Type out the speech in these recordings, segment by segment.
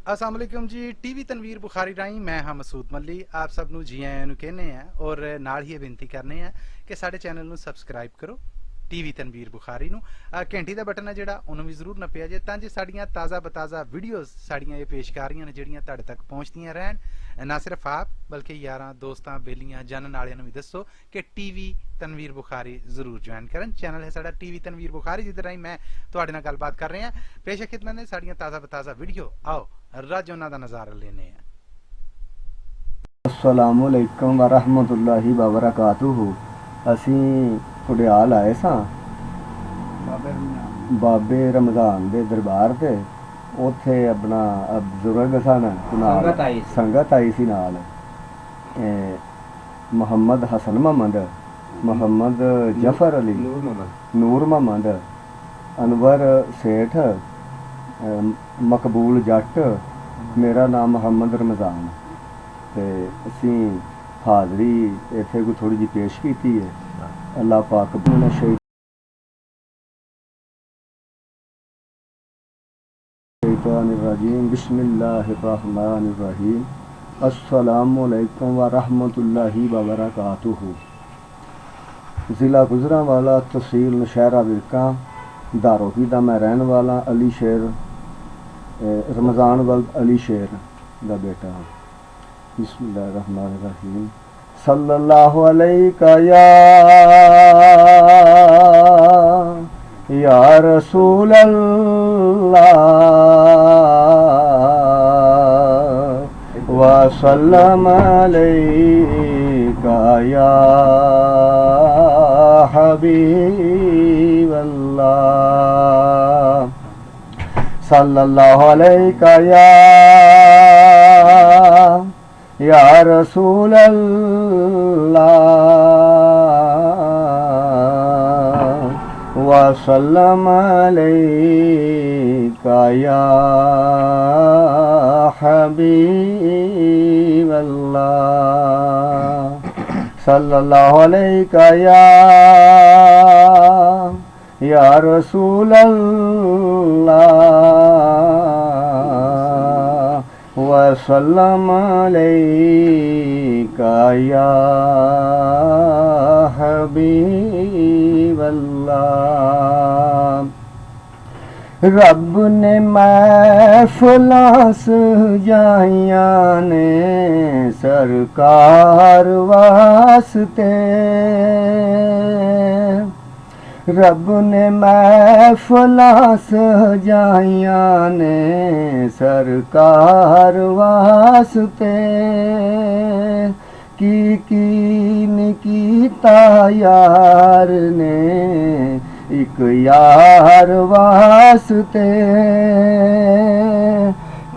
अस्सलाम वालेकुम जी। टीवी तनवीर बुखारी राही मैं हाँ मसूद मल्ली आप सब नू जी आयां नू कहने हैं और नाल ही बेनती करने हैं कि साढ़े चैनल नू सबसक्राइब करो टीवी तनवीर बुखारी नू घंटी का बटन है जोड़ा उन्होंने भी जरूर नप्पिया जे तां जे साड़ियां ताज़ा बताज़ा वीडियोज़ साड़ियां ये पेश कर रही ने जड़ियां तुहाडे तक पहुँचदियां रहन। ना सिर्फ आप बल्कि यारां दोस्तां बेलियां जानन वालियां नू भी दसो कि टीवी तनवीर बुखारी जरूर ज्वाइन करन। चैनल है साड़ा टीवी तनवीर बुखारी जिधर राही मैं तुहाडे नाल गलबात कर रहे हैं। पेश खिदमत ने साड़ियां ताज़ा बताज़ा वीडियो आओ रज उन्हां दा नज़ारा लेने हैं। अस्सलामुअलैकुम वरहमतुल्लाहि वबरकातुहू। ਅਸੀਂ ਕੁੜਿਆਲ ਆਏ ਸਾਂ ਬਾਬੇ ਰਮਜ਼ਾਨ ਦੇ ਦਰਬਾਰ ਤੇ। ਉੱਥੇ ਆਪਣਾ ਬਜ਼ੁਰਗ ਸਨ ਨਾਲ ਸੰਗਤ ਆਈ ਸੀ ਨਾਲ ਮੁਹੰਮਦ ਹਸਨ ਮੁਹੰਮਦ ਜਫਰ ਅਲੀ ਨੂਰ ਮੁਹੰਮਦ ਅਨਵਰ ਸੇਠ ਮਕਬੂਲ ਜੱਟ ਮੇਰਾ ਨਾਮ ਮੁਹੰਮਦ ਰਮਜ਼ਾਨ। ਤੇ ਅਸੀਂ ਹਾਜ਼ਰੀ ਇੱਥੇ ਕੋਈ ਥੋੜੀ ਜਿਹੀ ਪੇਸ਼ ਕੀਤੀ ਹੈ। ਅੱਲਾਹ ਪਾਕ ਬੁਨਾ शैतानिर्रजीम बिस्मिल्लाहिर्रहमानिर्रहीम अस्सलामुअलैकुम वरहमतुल्लाहि वबरकातुहू। ज़िला गुजरांवाला तहसील नौशहरा विरका दारोही का मैं रहने वाला अली शेर रमज़ान वल्द अली शेर का बेटा हूँ। बिस्मिल्लाहिर्रहमानिर्रहीम सल्लल्लाहु अलैका या रसूल अल्लाह व सल्लम अलैका या हबीब अल्लाह सल्लल्लाहु अलैका या रसूल अल्लाह व सल्लम अलैका या हबीब अल्लाह सल्लल्लाहु अलैका या रसूल अल्लाह व सल्लम अलैका या हबीब अल्लाह। रब ने महफिलां सजाइयां ने सरकार वास्ते। रब ने महफिलां सजाइयां ने सरकार वास्ते। कीन कीता यार ने एक यार वास्ते।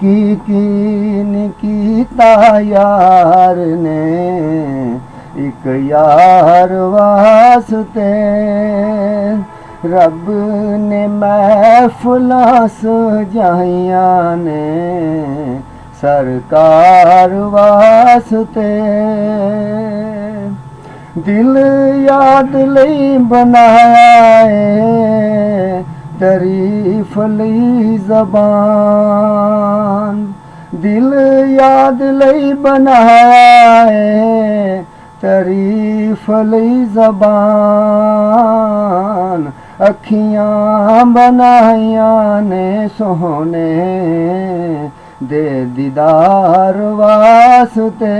कीन कीता यार ने एक यार वास्ते। रब ने महफिलां सजाइयां ने सरकार वास्ते। दिल याद लई बनाए तारीफ लई ज़बान। दिल याद लई बनाए तारीफ लई ज़बान। अखियां बनाइयां ने सोहने दे दीदार वास्ते।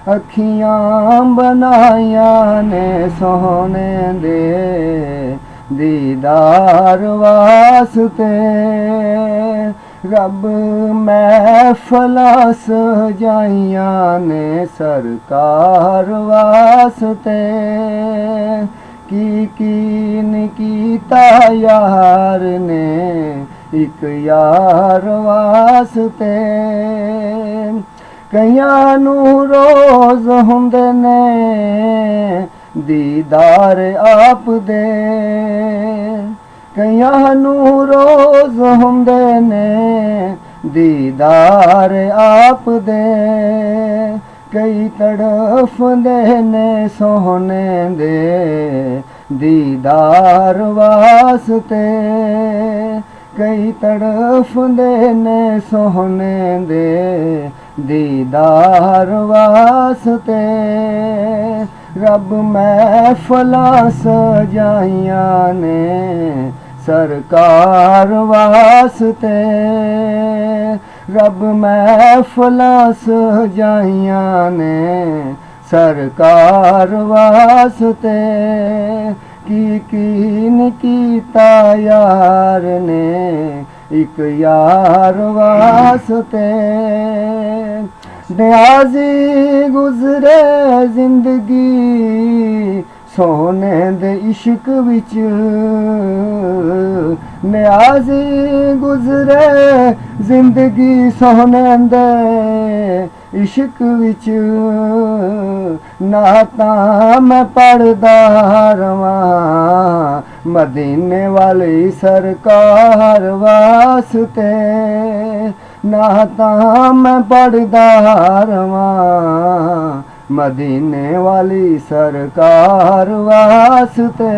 अखियां बनाइयां ने सोहने दे दीदार वास्ते। रब महफिलां सजाइयां ने सरकार वास्ते। कीन कीता यार ने एक यार वास्ते। कईयां नू रोज़ हुंदे ने दीदार आप दे। कईयां नू रोज़ हुंदे ने दीदार आप दे। कई तड़फदे ने सोहने दे दीदार वास्ते। कई तड़फदे ने सोहने दे दीदार वास्ते। रब महफिलां सजाइयां ने सरकार वास्ते। रब महफिलां सजाइयां ने सरकार वास्ते। की कीता यार ने एक यार वास्ते। न्याजी गुजरे जिंदगी सोने दे इश्क विच। न्याजी गुजरे जिंदगी सोने दे इश्क विच। नाता मैं पढ़दा रवां मदीने वाली सरकार वास्ते। नाता मैं पढ़दा रवां मदीने वाली सरकार वास्ते।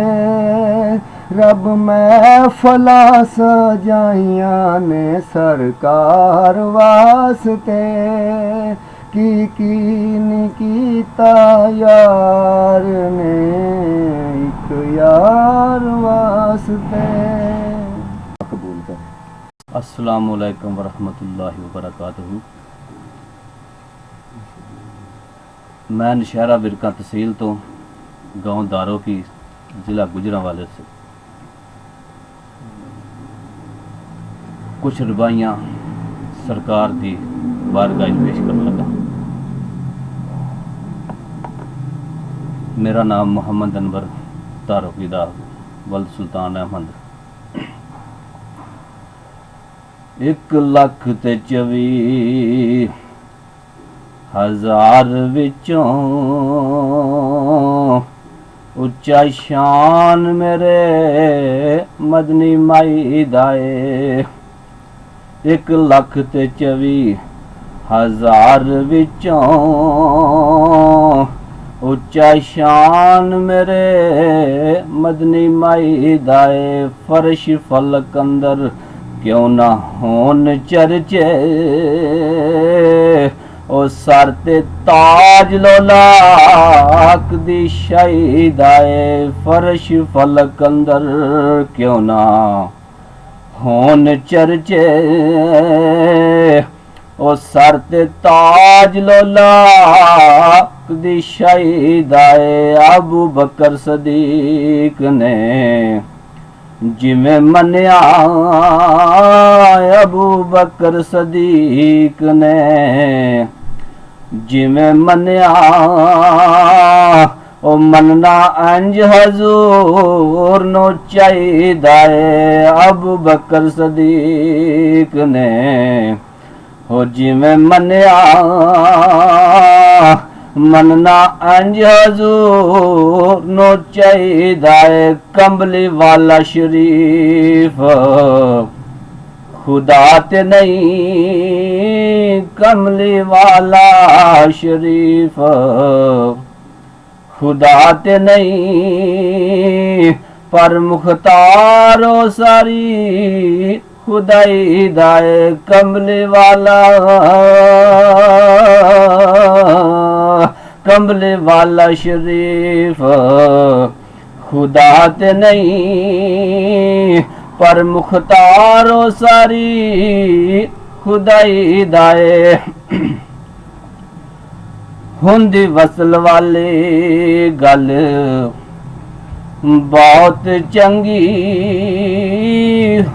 रब महफिलां सजाइयां ने सरकार वास्ते। की कीता यार ने एक यार वास्ते। कबूल कर। अस्सलामु अलैकुम वरहमतुल्लाहि वबरकातुहू। मैं नौशहरा विरका तहसील तो गांव दारो की ज़िला गुजरांवाले से कुछ रुबाइयाँ सरकार की बारगाह में पेश करने लगा। मेरा नाम मोहम्मद अनवर तारुकी दा वल्द सुल्तान अहमद। 1,24,000 विचों उच्चा शान मेरे मदनी माई दाए। 1,24,000 विचों उच्चा शान मेरे मदनी माई दाए। फर्श फलक अंदर क्यों ना होन चर्चे ओ सर ते ताज लोलाक दी शहीदाए। फर्श फलक अंदर क्यों ना होन चर्चे ओ सर ते ताज लोलाक दी शहीदाए। अबू बकर सदीक ने जिमें मन्या। अबू बकर सदीक ने जिमें मन्या ओ मनना अंज हजूर नो चाहिदा है। अबू बकर सदीक ने हो जिमें मन्या मनना अंज हजूर नो चाहिदा है। कंबली वाला शरीफ खुदा ते नहीं। कमली वाला शरीफ खुदा ते नहीं। पर मुख्तारो सारी खुदाई दाए। कमली वाला कमले वाला शरीफ खुदा ते नहीं। पर मुख्तारो सारी खुदाई दाए। हुंदी वसल वाली गल बहुत चंगी।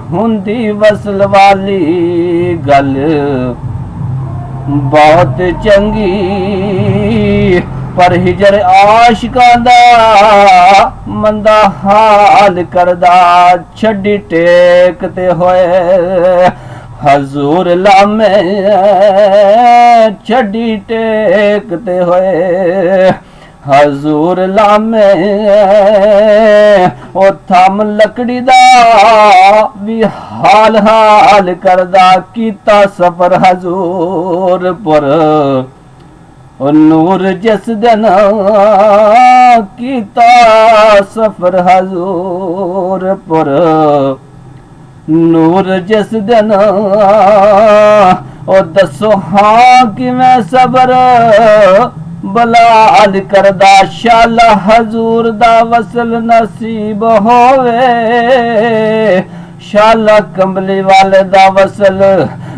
हुंदी वसल वाली गल बहुत चंगी। पर हिजर आशिकां दा मंदा हाल करदा। छड्डी टेक ते होए हजूर लामे। छड्डी टेक ते होए हजूर लामे। ओ थम लकड़ी दा भी हाल हाल करदा। कीता सफर हजूर पर ओ नूर जिस दिन कीता सफर हजूर पर ਨੂਰ ਜਿਸ ਦਿਨ ਉਹ ਦੱਸੋ ਹਾਂ ਕਿਵੇਂ ਸਬਰ ਬਲਾਲ ਕਰਦਾ ਸ਼ਾਲਾ ਹਜ਼ੂਰ ਦਾ ਵਸਲ ਨਸੀਬ ਹੋਵੇ ਸ਼ਾਲਾ ਕੰਬਲੀ ਵਾਲੇ ਦਾ ਵਸਲ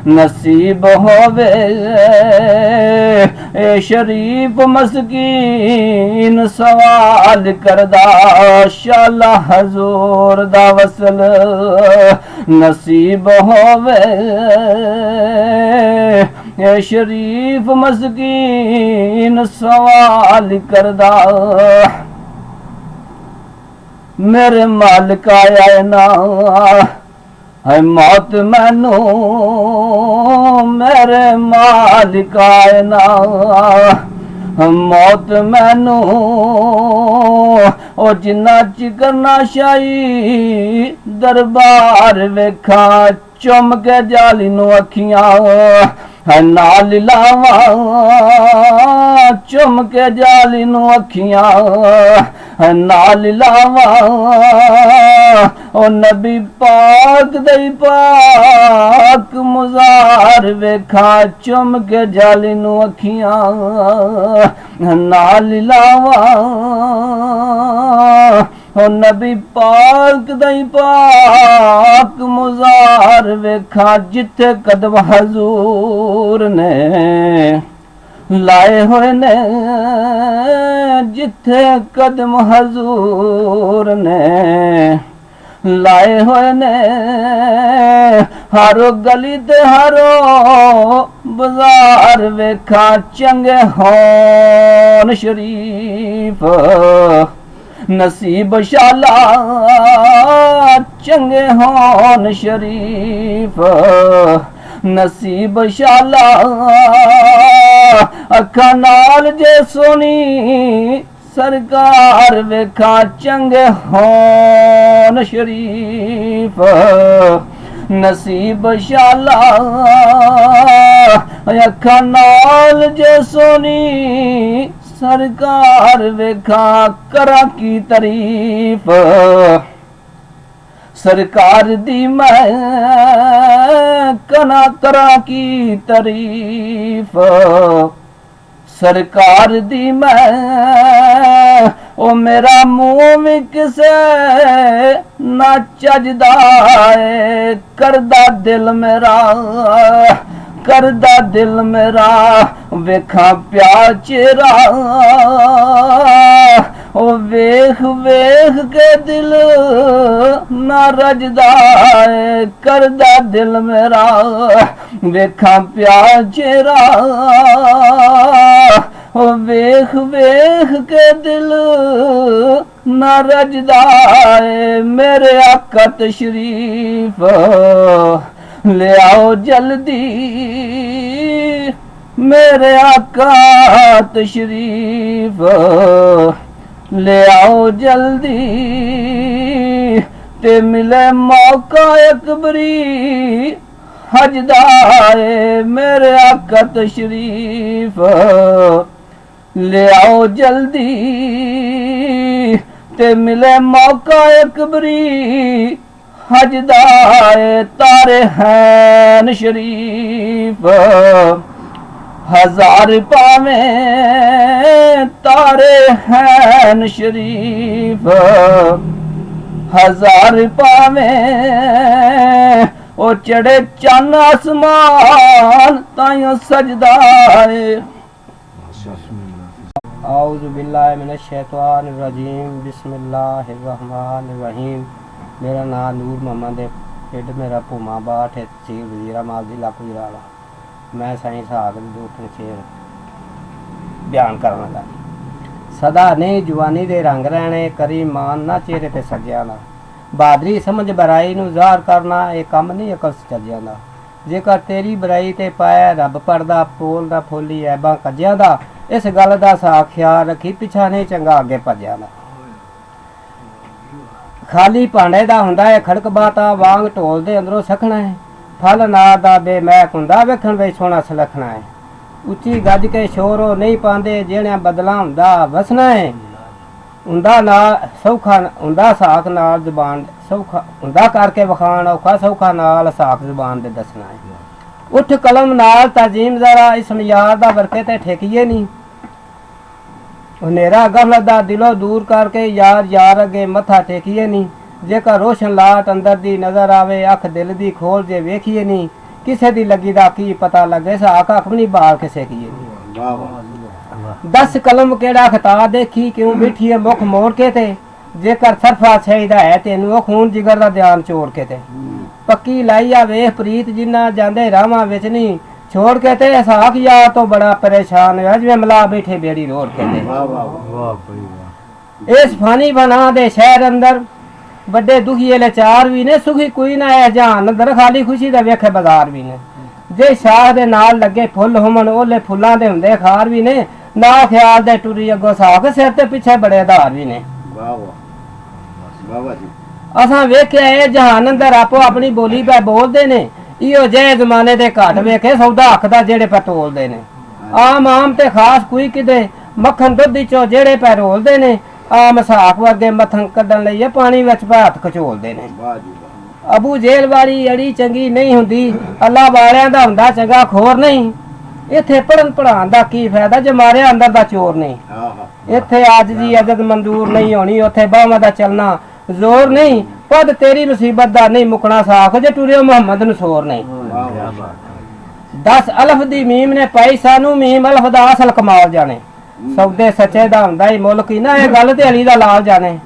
ਨਸੀਬ ਹੋਵੇ ਏ ਸ਼ਰੀਫ ਮਸਕੀਨ ਸਵਾਲ ਕਰਦਾ ਸ਼ਾਲਾ ਹਜ਼ੂਰ ਦਾ ਵਸਲ ਨਸੀਬ ਹੋਵੇ ਏ ਸ਼ਰੀਫ ਮਸਕੀਨ ਸਵਾਲ ਕਰਦਾ मेरे मालिक आया ना है मौत मैनू मेरे मालिक आए ना मौत मैनू ओ जिन्ना चिकना शाही दरबार वेखा चुम के जाली नू अखियां है नाल लावा चुम के जाली नू अखियां है नाल लावा ओ नबी पाक दई पाक मुजार वेखा चुम के जाली नू अखियां नाल लावा ओ नबी पाक दई पाक मुजार वेखा जिथे कदम हजूर ने लाए होए ने जिथे कदम हजूर ने लाए होए ने हारो गली ते हारो बाजार वेखा चंगे होन शरीफ नसीब शाला चंगे होन शरीफ नसीब शाला अखा नाल जे सोनी सरकार वेखा चंगे होन शरीफ नसीब शाला अखा नाल जे सोनी सरकार वेखा करा की तारीफ सरकार दी मैं कना करा की तारीफ सरकार दी मैं ओ मेरा मुंह भी किसे ना चजदा है करदा दिल मेरा करदा दिल मेरा वेखा प्या चेहरा ओ वेख वेख के दिल ना रजदा है करदा दिल मेरा वेखा प्या चेहरा ओ वेख वेख के दिल ना रजदा है मेरे आका तशरीफ ले आओ जल्दी मेरे आका तशरीफ ले आओ जल्दी ते मिले मौका अकबरी हजदाए मेरे आका तशरीफ ले आओ जल्दी ते मिले मौका अकबरी हजदाए तारे हैं शरीफ हजार पावे तारे हैं शरीफ हजार पावे ओ चढ़े चन आसमान तायो सजदाए आऊज़ु बिल्लाहि मिनश शैतानिर रजीम बिस्मिल्लाहिर रहमानिर रहीम। मेरा नाम नूर मोहम्मद है, पिंड मेरा भूमा बाट है, तहसील वज़ीराबाद ज़िला गुजरात। मैं साइंस हागल दो शेर बयान करन लगा। सदा नहीं जवानी दे रंग रहने करी मान ना चेहरे ते सज्जिया ना बहादरी समझ बराई नूं ज़ाहिर करना ये कम नहीं अकल चज्जिया दा। जेकर तेरी बराई ते पाया रब पड़दा पोलदा फुल्ली ऐबां कज्जिया दा। इस गल दा साख ख्याल रखी पिछा नहीं चंगा अगे भज्जिया दा। खाली भांडे दा हुंदा है खड़क बाता वांग ढोल दे अंदरों सखना है। फल नार दा बेमैक हुंदा वेखण वे सोहना सलखना है। उच्ची गज के शोरो नहीं पांदे जेड़ियां बदला हुंदा वसना है। ਹੁੰਦਾ ਨਾਲ ਸੌਖਾ ਹੁੰਦਾ ਸਾਖ ਨਾਲ ਜ਼ਬਾਨ ਸੌਖਾ ਹੁੰਦਾ ਕਰਕੇ ਵਿਖਾਣ ਔਖਾ ਸੌਖਾ ਨਾਲ ਸਾਖ ਜ਼ਬਾਨ ਦੇ ਦੱਸਣਾ ਹੈ। ਉੱਠ ਕਲਮ ਨਾਲ ਤਾਜ਼ੀਮ ਜ਼ਰਾ ਇਸਮ ਯਾਰ ਦਾ ਵਰਕੇ ਤੇ ਠੇਕੀਏ ਨਹੀਂ। ਹਨੇਰਾ ਗਫਲਤ ਦਾ ਦਿਲੋਂ ਦੂਰ ਕਰਕੇ ਯਾਰ ਅੱਗੇ ਮੱਥਾ ਟੇਕੀਏ ਨਹੀਂ। ਜੇਕਰ ਰੋਸ਼ਨ ਲਾਟ ਅੰਦਰ ਦੀ ਨਜ਼ਰ ਆਵੇ ਅੱਖ ਦਿਲ ਦੀ ਖੋਲ ਜੇ ਵੇਖੀਏ ਨਹੀਂ। ਕਿਸੇ ਦੀ ਲੱਗੀ ਦਾ ਕੀ ਪਤਾ ਲੱਗੇ ਸਾਖ ਆਪਣੀ ਬਾਲ ਕਿਸੇ ਕੀਏ ਨਹੀਂ। ਵਾਹ ਵਾਹ 10 ਕਲਮ ਕਿਹੜਾ ਖਤਾ ਦੇਖੀ ਕਿਉਂ ਬਿਠੀਏ ਮੁਖ ਮੋੜ ਕੇ ਤੇ। ਜੇਕਰ ਸਰਫਾ ਚਾਹੀਦਾ ਹੈ ਤੈਨੂੰ ਉਹ ਖੂਨ ਜਿਗਰ ਦਾ ਧਿਆਨ ਚੋੜ ਕੇ ਤੇ। ਪੱਕੀ ਲਾਈਆ ਵੇਖ ਪ੍ਰੀਤ ਜਿੰਨਾ ਜਾਂਦੇ ਰਾਵਾਂ ਵਿੱਚ ਨਹੀਂ ਛੋੜ ਕੇ ਤੇ ਸਾਖ ਯਾਰ ਤੋਂ ਬੜਾ ਪਰੇਸ਼ਾਨ ਹੈ ਜਿਵੇਂ ਮਲਾ ਬੈਠੇ ਬੇੜੀ ਰੋੜ ਕੇ ਤੇ। ਵਾਹ ਵਾਹ ਵਾਹ ਬਈ ਵਾਹ। ਇਸ ਫਾਨੀ ਬਣਾ ਦੇ ਸ਼ਹਿਰ ਅੰਦਰ ਵੱਡੇ ਦੁਖੀਏ ਲਾਚਾਰ ਵੀ ਨੇ ਸੁਖੀ ਕੋਈ ਨਾ ਹੈ ਜਹਾਨ ਅੰਦਰ ਖਾਲੀ ਖੁਸ਼ੀ ਦਾ ਵੇਖੇ ਬਾਜ਼ਾਰ ਵੀ ਨੇ। ਜੇ ਸ਼ਾਹ ਦੇ ਨਾਲ ਲੱਗੇ ਫੁੱਲ ਹੋਮਣ ਉਹਲੇ ਫੁੱਲਾਂ ਦੇ ਹੁੰਦੇ ਖਾਰ ਵੀ ਨੇ। ਨਾ ਖਿਆਲ ਦੇ ਟੁਰੀ ਅੱਗੋਂ ਸਾਖ ਸਿਰ ਤੇ ਪਿੱਛੇ ਬੜੇ ਆਧਾਰ ਵੀ ਨੇ। ਵਾਹ ਵਾਹ ਵਾਹ ਵਾਹ ਜੀ ਅਸਾਂ ਵੇਖਿਆ ਇਹ ਜਹਾਨ ਅੰਦਰ ਆਪੋ ਆਪਣੀ ਬੋਲੀ ਪੈ ਬੋਲਦੇ ਨੇ। ਇਹੋ ਜਿਹੇ ਜ਼ਮਾਨੇ ਦੇ ਘੱਟ ਵੇਖੇ ਸੌਦਾ ਹੱਕ ਦਾ ਜਿਹੜੇ ਪੈ ਤੋਲਦੇ ਨੇ। ਆਮ ਤੇ ਖਾਸ ਕੋਈ ਕਿਤੇ ਮੱਖਣ ਦੁੱਧ ਚੋਂ ਜਿਹੜੇ ਪੈ ਰੋਲਦੇ ਨੇ। ਆਮ ਸਾਖ ਵਰਗੇ ਮੱਥਣ ਕੱਢਣ ਲਈ ਪਾਣੀ ਵਿੱਚ ਪੈ ਹੱਥ ਖਚੋਲਦੇ ਨੇ। ਵਾਹ ਜੀ ਵਾਹ ਅਬੂ ਜੇਲ ਵਾਲੀ ਅੜੀ ਚੰਗੀ ਨਹੀਂ ਹੁੰਦੀ ਅੱਲਾ ਵਾਲਿਆਂ ਦਾ ਹੁੰਦਾ ਚੰਗਾ ਖੋਰ ਨਹੀਂ। ਇੱਥੇ ਪੜਨ ਪੜਾਉਣ ਦਾ ਕੀ ਫਾਇਦਾ ਜੇ ਮਾਰਿਆ ਅੰਦਰ ਦਾ ਚੋਰ ਨਹੀਂ। ਆਹਾ ਇੱਥੇ ਅੱਜ ਦੀ ਇਜ਼ਤ ਮਨਜ਼ੂਰ ਨਹੀਂ ਹੋਣੀ ਉੱਥੇ ਬਾਹਾਂ ਦਾ ਚੱਲਣਾ ਜ਼ੋਰ ਨਹੀਂ। ਪਦ ਤੇਰੀ ਮੁਸੀਬਤ ਦਾ ਨਹੀਂ ਮੁਕਣਾ ਸਾਖ ਜੇ ਟੁਰਿਓ ਮੁਹੰਮਦ ਨੂੰ ਸੋਰ ਨਹੀਂ। ਵਾਹ ਵਾਹ 10 ਅਲਫ ਦੀ ਮੀਮ ਨੇ ਪਾਈ ਸਾਨੂੰ ਮੀਮ ਅਲਫ ਦਾ ਅਸਲ ਕਮਾਲ ਜਾਣੇ। ਸੌਦੇ ਸੱਚੇ ਦਾ ਹੁੰਦਾ ਹੀ ਮੁੱਲ ਕੀ ਨਾ ਇਹ ਗੱਲ ਤੇ ਅਲੀ ਦਾ ਲਾਲ ਜਾਣੇ।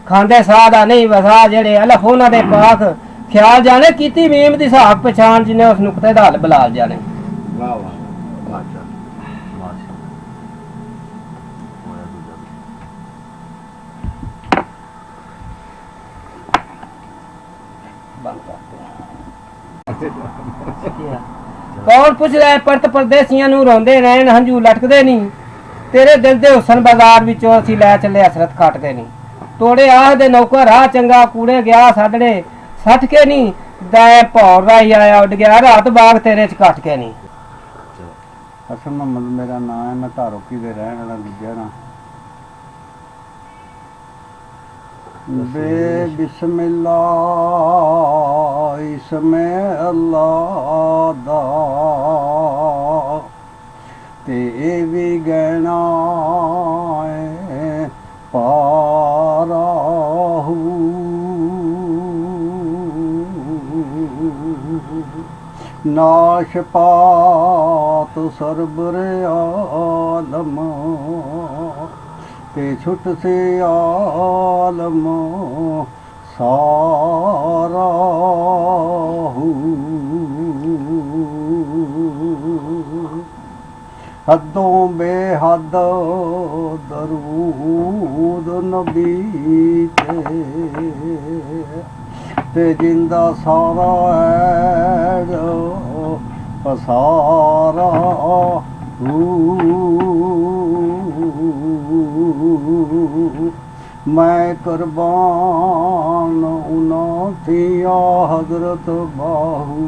ਖਾਂਦੇ ਸਾਹ ਦਾ ਨਹੀਂ ਵਸਾ ਜਿਹੜੇ ਅਲਫ ਉਹਨਾਂ ਦੇ ਪਾਕ ਖਿਆਲ ਜਾਣੇ। ਕੀਤੀ ਮੀਮ ਦੀ ਸਾਖ ਪਛਾਣ ਜਿਹਨੇ ਉਸ ਨੁਕਤੇ ਦਾ ਹੱਲ ਬਲਾਲ ਜਾਣੇ। ਵਾਹ ਵਾਹ ਮਾਸ਼ਾ ਕੌਣ ਪੁੱਛਦਾ ਹੈ ਪਰਤ ਪਰਦੇਸੀਆਂ ਨੂੰ ਰੋਂਦੇ ਰਹਿਣ ਹੰਝੂ ਲਟਕਦੇ ਨਹੀਂ। ਤੇਰੇ ਦਿਲ ਦੇ ਹੁਸਨ ਬਾਜ਼ਾਰ ਵਿੱਚੋਂ ਅਸੀਂ ਲੈ ਚੱਲੇ ਹਸਰਤ ਖਟਦੇ ਨਹੀਂ। ਤੋੜੇ ਆਹ ਦੇ ਨੌਕਰ ਰਾਹ ਚੰਗਾ ਕੂੜੇ ਗਿਆ ਸਾਡੜੇ ਸੱਟ ਕੇ ਨਹੀਂ। ਦੈ ਭੌਰ ਰਾਹੀ ਆਇਆ ਉੱਡ ਗਿਆ ਰਾਤ ਬਾਗ ਤੇਰੇ ਚ ਕੱਟ ਕੇ ਨਹੀਂ। ਅਸਲ ਮੁਹੰਮਦ ਮੇਰਾ ਨਾਮ ਹੈ ਮੈਂ ਧਾਰੋਕੀ ਦੇ ਰਹਿਣ ਵਾਲਾ ਦੂਜਾ ਨਾ ਬੇ ਬਿਸਮਿਲ੍ਲਾ ਇਸਮੇ ਅੱਲਾ ਦਾ ਤੇ ਇਹ ਵੀ ਗਹਿਣਾ ਹੈ ਪਾਰਾਹੂ ਨਾਸ਼ਪਾਤ ਸਰਬਰ ਆਲਮ ਤੇ ਛੁੱਟ ਸੇ ਆਲਮ ਸਾਰਾ ਹੂ ਹੱਦੋਂ ਬੇਹੱਦ ਦਰੂਦ ਨਬੀ ਤੇ ਜਿੰਦਾ ਸਾਰਾ ਐਡ ਪਸਾਰਾ ਮੈਂ ਕੁਰਬਾਨ ਉਹਨਾਂ ਥੀਆ ਹਜ਼ਰਤ ਬਾਹੂ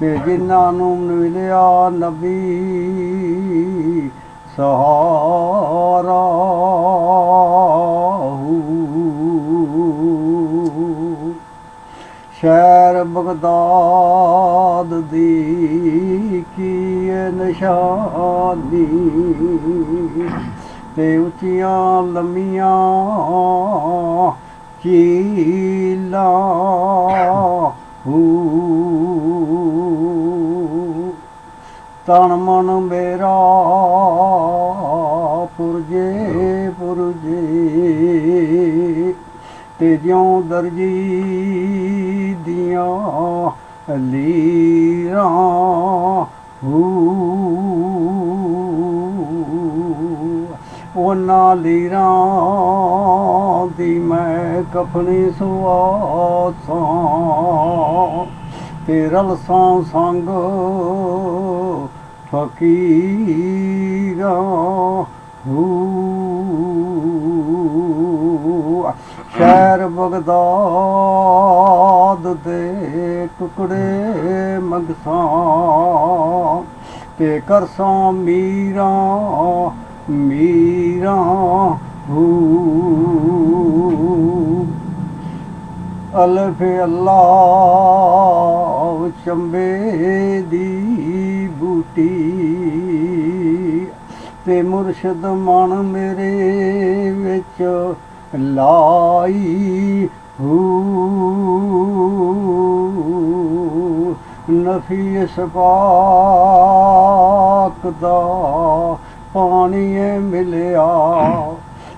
ਤੇ ਜਿਨ੍ਹਾਂ ਨੂੰ ਮਿਲਿਆ ਨਬੀ ਸਹਾਰਾ ਸ਼ਹਿਰ ਬਗਦਾਦ ਦੀ ਕੀ ਨਿਸ਼ਾਨੀ ਤੇ ਉੱਚੀਆਂ ਲੰਮੀਆਂ ਚੀਲਾਂ ਤਨ ਮਨ ਮੇਰਾ ਪੁਰਜੇ ਪੁਰਜੇ ਤੇ ਜਿਉਂ ਦਰਜੀ ਦੀਆਂ ਲੀਰਾਂ ਉਹਨਾਂ ਲੀਰਾਂ ਦੀ ਮੈਂ ਕਫਨੀ ਸੁਆਸਾਂ ਤੇ ਰਲਸਾਂ ਸੰਗ ਫਕੀਰਾਂ ਸ਼ਹਿਰ ਬਗਦਾਦ ਦੇ ਟੁਕੜੇ ਮੰਗਸਾਂ ਤੇ ਕਰਸਾਂ ਮੀਰਾਂ मीरा हू अल्फ अल्लाह चंबे दी बूटी ते मुर्शद मन मेरे विच लाई हू नफी इस पाक दा पानी मिलिया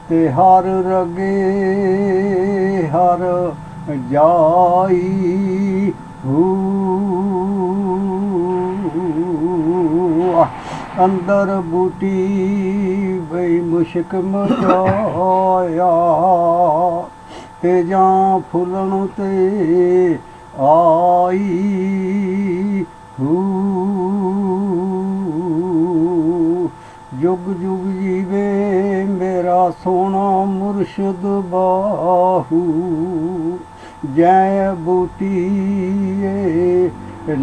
ते हर रगे हर जाई हू अंदर बूटी बई मुश्क मचाया ते जां फुलन ते आई हू जुग जुग जीवे मेरा सोना मुर्शद बाहू जय बूटी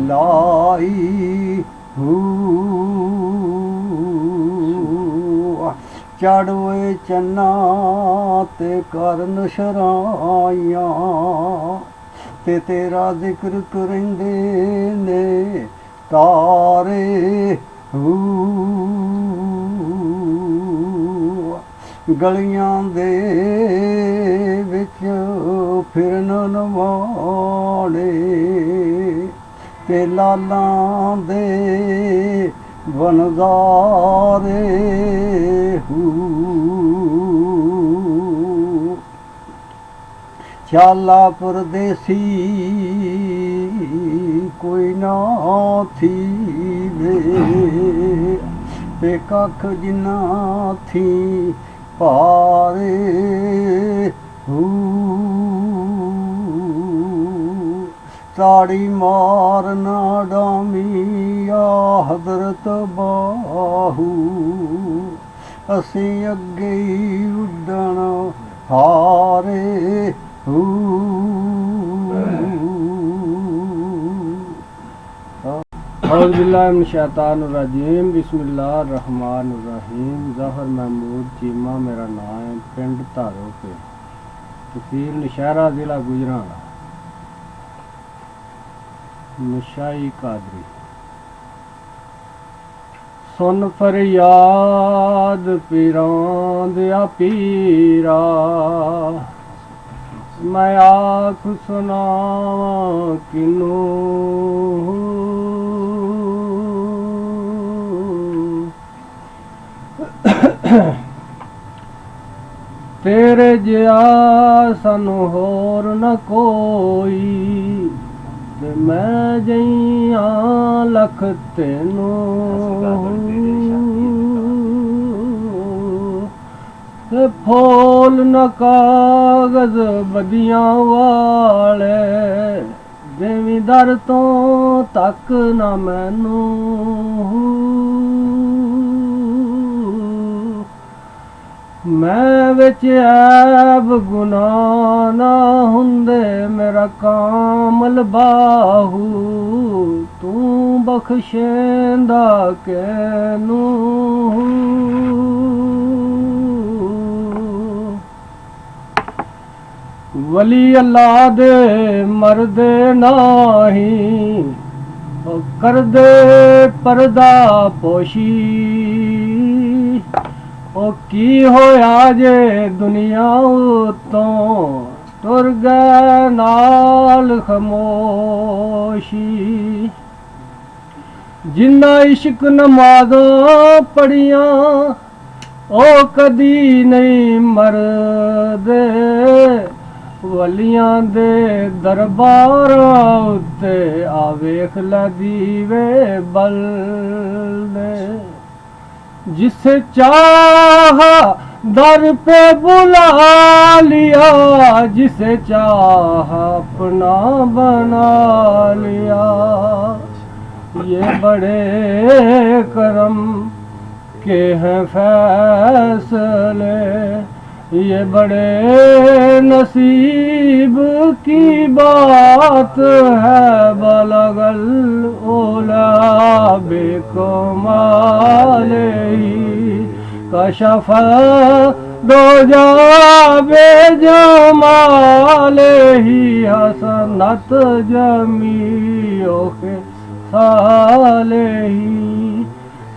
लाई हू चढ़वे चन्ना ते करन शराइयां ते तेरा जिक्र करेंदे ने तारे हू गलियां दे विच फिरन नवाणे ते लालां दे बनदारे हू शाला परदेसी कोई ना थी वे ते कख जिन्ना थी पारे हू ताड़ी मारना डामिया हजरत बाहू असी अगे ही उड्डण हारे हू औज़ुबिल्लाहिमिनश्शैतानिर्रजीम बिस्मिल्लाहिर्रहमानिर्रहीम ज़फ़र महमूद चीमा मेरा नाम है पिंड धारो पे तहसील नौशहरा ज़िला गुजरांवाला नशाई कादरी सुन फरियाद पीरां दिया पीरा मैं आख सुनावां किनू तेरे जिया सानू होर न कोई ते मैं जइया लख तेनू ते फूल न कागज बदियां वाले देवी दर तो तक न मैनू मैं विच ऐब गुनाह ना हुंदे मेरा कामल बाहू तू बख्शेंदा कैनू वली अल्लाह दे मरदे नाही कर दे पर्दा पोशी ओ की होया जे दुनिया तो तुर गए नाल खमोशी जिन्ना इश्क नमाज़ां पढ़ियां ओ कदी नहीं मरदे वलियां दे दरबारां उत्ते आ वेख लै दीवे बलदे जिसे चाहा दर पे बुला लिया जिसे चाहा अपना बना लिया ये बड़े करम के हैं फैसले ये बड़े नसीब की बात है बलगल ओला बेकमाले कशफ दोजा बेजमालेही हसनत जमीओ के सालेही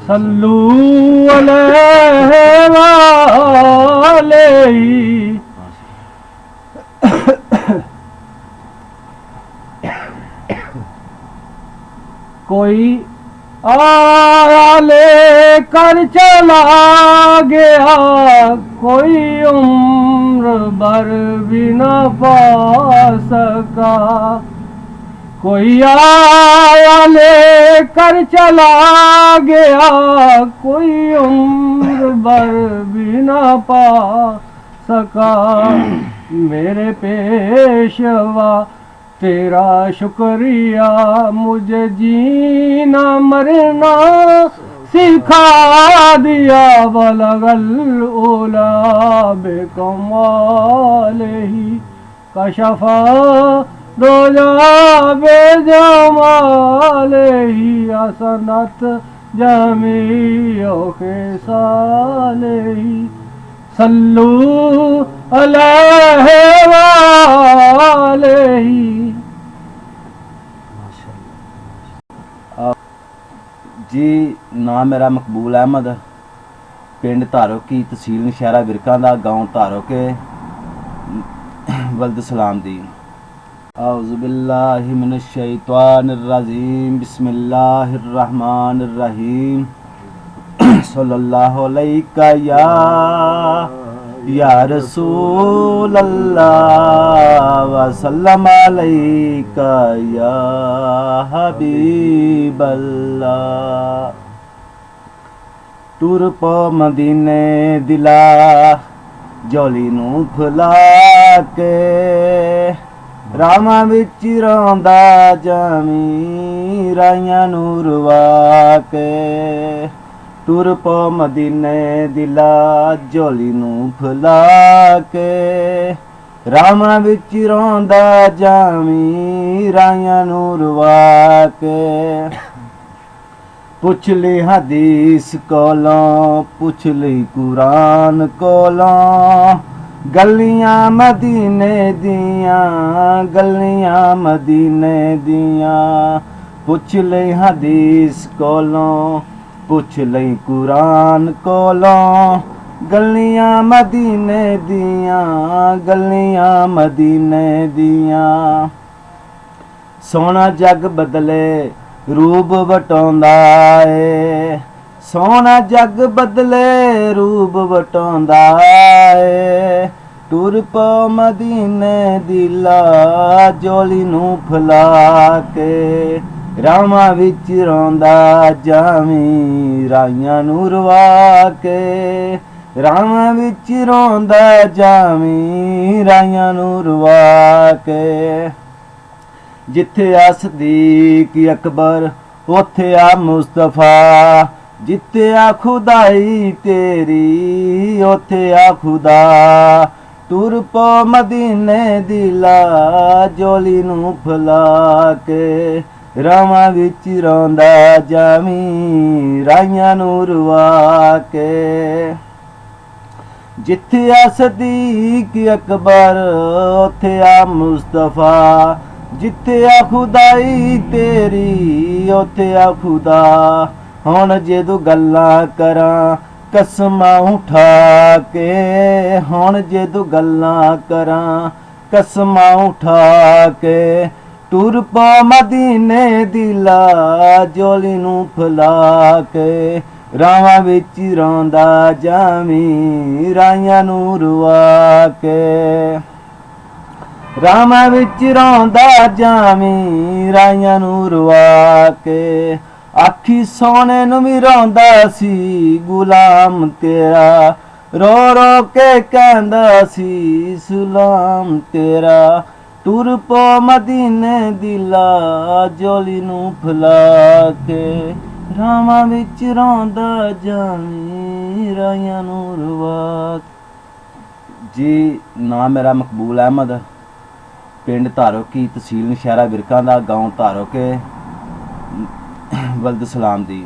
सल्लू अलैहि वालेही। कोई आया लेकर चला गया, कोई उम्र भर भी न पा सका। कोई आया लेकर चला गया, कोई उम्र भर भी न पा सका। मेरे पेशवा तेरा शुक्रिया, मुझे जीना मरना सिखा दिया। बलगल उला बेकमालिही कशफा दोजा बेजमालिही हसनत जमीओ के सालेही। सल्लू अलैहि वालेही। जी नाम मेरा मकबूल अहमद, पिंड धारोकी, तहसील नौशहरा विरकां दा, गांव धारोके, वल्द सलाम दी। औज़ु बिल्लाहि मिनश शैतानिर रजीम, बिस्मिल्लाहिर रहमानिर रहीम। सल्लल्लाहु अलैका या रसूल अल्लाह व सल्लम अलैका या हबीब अल्लाह। टुर पो मदीने दिला जोली नू फुला के, रामा विच रौंदा जामी राइयां नू रुवा के। टुर पो मदीने दिला झोली नू फुला के, रामा विच रौंदा जामी राइयां नू रुवा के। पुछ ली हदीस कोलों, पुछ ली कुरान कोलों, गलियां मदीने दियां, गलियां मदीने दियां। पुछ ली हदीस कोलों, पुछ लई कुरान कोलों, गलियां मदीने दियां, गलियां मदीने दियां। सोना जग बदले रूप वटाउंदा ए, सोना जग बदले रूप वटाउंदा ए। टुर पो मदीने दिला झोली नू फुला के, रामा विच रौंदा जामी राइयां नू रुवा के। रामा विच रौंदा जामी राइयां नू रुवा के। जिथे आ सदीक अकबर ओथे आ मुस्तफा, जिथे आ खुदाई तेरी ओथे आ खुदा। टुर पो मदीने दिला झोली नू फुला के, रामा विच रौंदा जामी राइयां नू रुवा के। जिथे आ सदीक अकबर ओथे आ मुस्तफा, जिथे आ खुदाई तेरी ओथे आ खुदा। हुण जदों गल्लां करां कसमां उठा के, हुण जदों गल्लां करां कसमां उठा के। टुर पो मदीने दिला झोली नू फुला के, रावा विच रौंदा जामी राइयां नू रुवा के। रामा विच रौंदा जामी राइयां नू रुवा के। आखी सोने नू भी रौंदा सी गुलाम तेरा, रो रो के कहंदा सी सुलाम तेरा। टुर पो मदीने दिला झोली नू फुला के, रामा विच रौंदा जामी राइयां नू रुवा। जी नाम मेरा मकबूल अहमद, पिंड धारोकी, तहसील नौशहरा विरकां दा, गांव धारोके, वल्द सलाम दी।